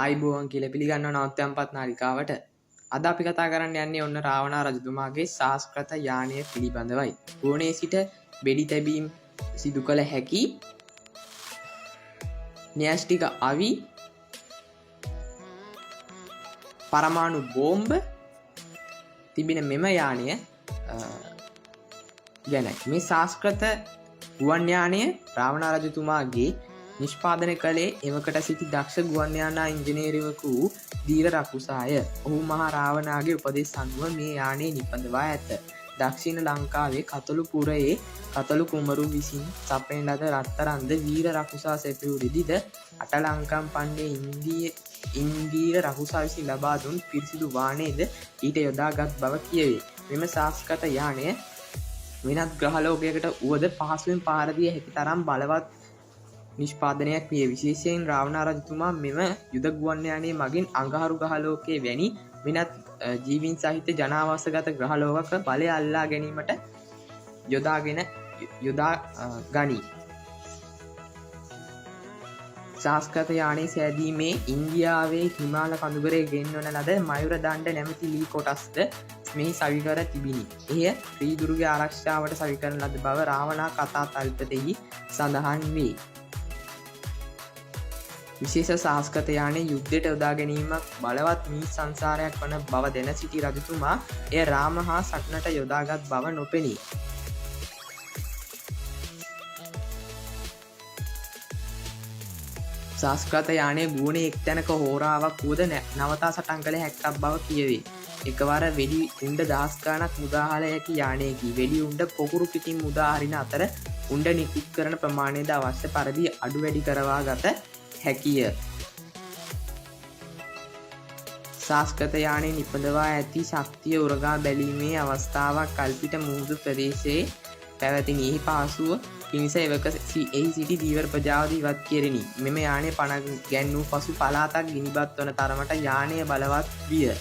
ආයිබෝවන් කියලා පිළිගන්නවා නවත්යන්පත් නාලිකාවට. අද අපි කතා කරන්න යන්නේ ඔන්න රාවණා රජතුමාගේ ශාස්ත්‍රත යානය පිළිබඳවයි. ගෝණයේ සිට වෙඩි තැබීම් සිදු කළ හැකි න්‍යෂ්ටික අවි පරමාණු බෝම්බ තිබෙන මෙම යානය ගැන මේ ශාස්ත්‍රත ගුවන් යානය රාවණා රජතුමාගේ නිෂ්පාදනය කළේ එවකට සිටි දක්ෂ ගුවන් යානා ඉංජිනේරුවෙකු දීර රකුසාය. ඔහු මහා රාවණාගේ උපදෙස් අනුව මේ යානය නිපදවා ඇත. දක්ෂිණ ලංකාවේ කතළුපුරයේ කතළු කුමරු විසින් සපයන ලද රත්තරන්ද වීර රකුසා සැපයූ රිදිද අටලංකම් පන්නේ ඉන්දීර රකුසා විසින් ලබා දුන් පිරිසිදු වානයේද ඊට යොදාගත් බව කියවේ. මෙම ශාස්ත්‍රත යානය වෙනත් ග්‍රහලෝකයකට වුවද පහසුවෙන් පාරදිය හැකි තරම් බලවත් නිෂ්පාදනයක් විය. විශේෂයෙන් රාවණා රජතුමා මෙම යුද ගුවන් යානයේ මගින් අඟහරු ග්‍රහලෝකයේ වැනි වෙනත් ජීවීන් සහිත ජනාවාසගත ග්‍රහලෝක බලය අල්ලා ගැනීමට යොදා ගනී. ශාස්ත්‍රත යානයේ සෑදීමේ ඉන්දියාවේ හිමාල කඳුකරේ ගෙන්වන ලද මයුර දණ්ඩ නැමැති ලී කොටස්ද මෙහි සවිකර තිබිණි. එය ශ්‍රීදුරුගේ ආරක්ෂාවට සවිකරන ලද බව රාවණා කතා තල්පතෙහි සඳහන් වේ. විශේෂ ශාස්ත්‍රත යානයේ යුද්ධයට යොදා ගැනීමක් බලවත් මිනිස් සංසාරයක් වන බව දැන සිටි රජතුමා එය රාම හා සටනට යොදාගත් බව නොපෙනී. ශාස්ත්‍රත යානයේ ගුවනේ එක්තැනක හෝරාවක් වුවද නවතා සටන් කළ හැක්කක් බව කියවේ. එකවර වෙඩි උණ්ඩ දහස් ගණනක් මුදාහල හැකි යානයකි. වෙඩි උණ්ඩ පොකුරු පිටින් මුදා හරින අතර උණ්ඩ නිකුත් කරන ප්‍රමාණයද අවශ්‍ය පරිදි අඩු වැඩි කරවා ගත හැකිය. ශාස්ත්‍රත යානයේ නිපදවා ඇති ශක්තිය උරගා බැලීමේ අවස්ථාවක් කල්පිට මුහුදු ප්‍රදේශයේ පැවතිනි. එහි පහසුව පිණිස එවක එහි සිටි දීවර ප්‍රජාවද ඉවත් කෙරිණි. මෙම යානය පණ ගැන්වූ පසු පළාතක් ගිනිබත් වන තරමට යානය බලවත් විය.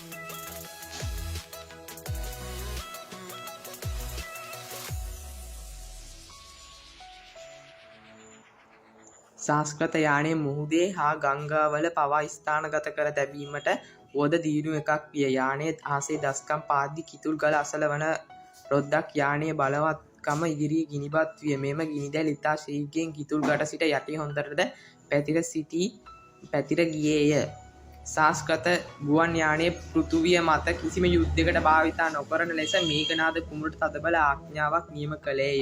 ශාස්ත්‍රත යානය මුහුදේ හා ගංගාවල පවා ස්ථානගත කර තැබීමට වුවද දියුණු එකක් විය. යානයේ අහසේ දස්කම් පාද්දි කිතුල් ගල අසල වන රොද්දක් යානයේ බලවත්කම ඉදිරියේ ගිනිබත් විය. මෙම ගිනිදැල් ඉතා ශීඝ්‍රයෙන් කිතුල් ගට සිට යටි හොඳටද පැතිර ගියේය. ශාස්ත්‍රත ගුවන් යානයේ පෘථුවිය මත කිසිම යුද්ධයකට භාවිතා නොකරන ලෙස මේඝනාද කුමරුට තදබල ආඥාවක් නියම කළේය.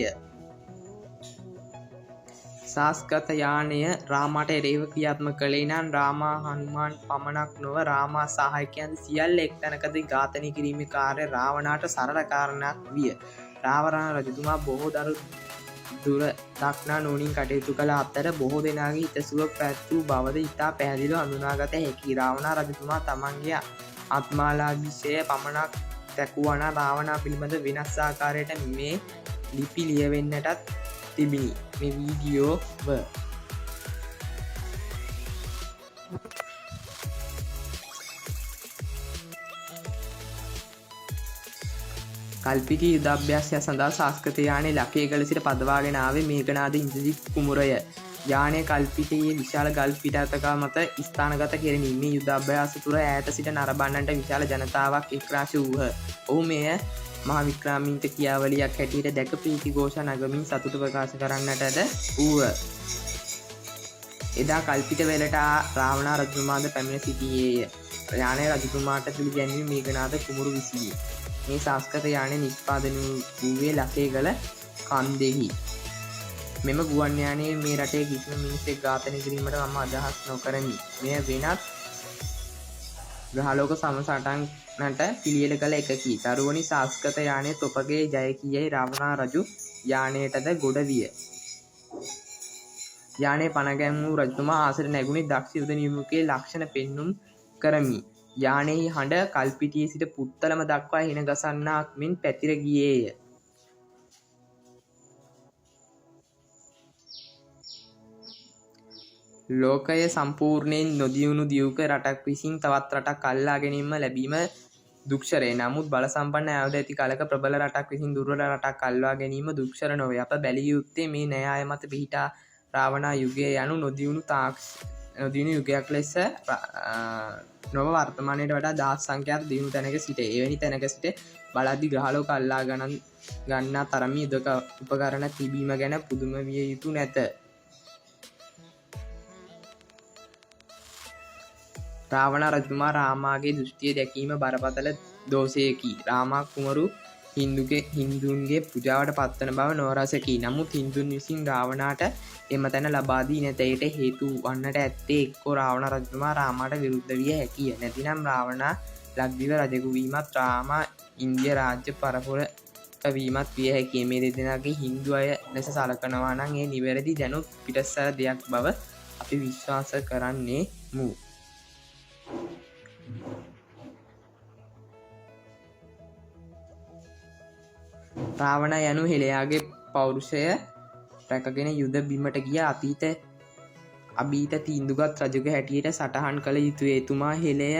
ශාස්ත්‍රත යානය රාමට එරෙහිව ක්‍රියාත්මක කළේ නම් රාමා හනුමාන් පමණක් නොව රාමා සහායකයන්ද සියල්ල එක්තැනකදී ඝාතනය කිරීමේ කාර්යය රාවණාට සරල කාරණයක් විය. රාවණ රජතුමා බොහෝ දුර දක්නා නුවණින් කටයුතු කළ අතර බොහෝ දෙනාගේ හිතසුව පැවැත් වූ බවද ඉතා පැහැදිලිව හඳුනාගත හැකියි. රාවණ රජතුමා තමන්ගේ ආත්මාලාභිෂය පමණක් දැකුවා නම් රාවණා පිළිබඳ වෙනස් ආකාරයට මේ ලිපි ලියවෙන්නටත් තිබිණි. මේ වීඩියෝව කල්පිටි යුද අභ්‍යාසය සඳහා ශාස්ත්‍රත යානයේ ලකේගල සිට පදවාගෙන ආවේ මේඝනාද ඉන්ද්‍රජිත් කුමරය. යානය කල්පිටියේ විශාල ගල් පිටාතක මත ස්ථානගත කෙරිණි. මේ යුද අභ්‍යාස තුර ඈත සිට නරඹන්නන්ට විශාල ජනතාවක් එක්රාශී වූහ. ඔහු මෙය මහා වික්‍රාමින්ත ක්‍රියාවලියක් හැටියට දැක ප්‍රීති ഘോഷ නගමින් සතුට ප්‍රකාශ කරන්නටද වූහ. එදා කල්පිට වෙලට රාවණා රජතුමාද පැමිණ සිටියේය. යානය රජතුමාට පිළිගැන්වීම මේඝනාද කුමරු විසිනි. මේ ශාස්ත්‍රත යානය නිෂ්පාදනය වූයේ ලකේගල කන්දෙහි. මෙම ගුවන් යානයේ මේ රටේ කිසිම මිනිසෙක් ඝාතනය කිරීමට මම අදහස් නොකරමි. මෙය වෙනත් ග්‍රහලෝක සමසටනට පිළියෙල කළ එකකි. තරුවනි ශාස්ත්‍රත යානය තොපගේ ජය කියයි රාවණා රජු යානයටද ගොඩ විය. යානයේ පණ ගැන්වූ රජතුමා ආසට නැගුණේ දක්ෂ යුද නියමුකේ ලක්ෂණ පෙන්නුම් කරමි. යානයෙහි හඬ කල්පිටියේ සිට පුත්තලම දක්වා හෙන ගසන්නාක් මෙන් පැතිර ගියේය. ලෝකය සම්පූර්ණයෙන් නොදියුණු දියුක රටක් විසින් තවත් රටක් අල්ලා ගැනීම ලැබීම දුක්ෂරය. නමුත් බල සම්පන්න ආයුධ ඇති කලක ප්‍රබල රටක් විසින් දුර්වල රටක් අල්වා ගැනීම දුක්ෂර නොවේ. අප බැලිය යුත්තේ මේ න්‍යාය මත පිහිටා රාවණා යුගය යනු නොදියුණු නොදියුණු යුගයක් ලෙස නොව වර්තමානයට වඩා දහස් සංඛ්‍යාත දියුණු තැනක සිට එවැනි තැනක සිට බලද්දි ග්‍රහලෝක අල්ලා ගන්නා තරම් යුද උපකරණ තිබීම ගැන පුදුම විය යුතු නැත. රාවණ රජතුමා රාමාගේ දෘෂ්ටිය දැකීම බරපතල දෝෂයකි. රාමා කුමරු හින්දුන්ගේ පූජාවට පත්වන බව නොරසකි. නමුත් හින්දුන් විසින් රාවණාට එම තැන ලබා දී නැතේට හේතු වන්නට ඇත්තේ එක්කෝ රාවණ රජතුමා රාමාට විරුද්ධ විය හැකිය. නැතිනම් රාවණා ලක්දිව රජෙකු වීමත් රාමා ඉන්දිය රාජ්‍ය පරපුරක වීමත් විය හැකිය. මේ දෙදෙනාගේ හින්දු අය ලෙස සලකනවා නම් ඒ නිවැරදි දැනුත් පිටස්සර දෙයක් බව අපි විශ්වාස කරන්නේමු. රාවණ යනු හෙළයාගේ පෞරුෂය රැකගෙන යුද බිමට ගිය අභීත තීන්දුගත් රජුගේ හැටියට සටහන් කළ යුතුය. එතුමා හෙළය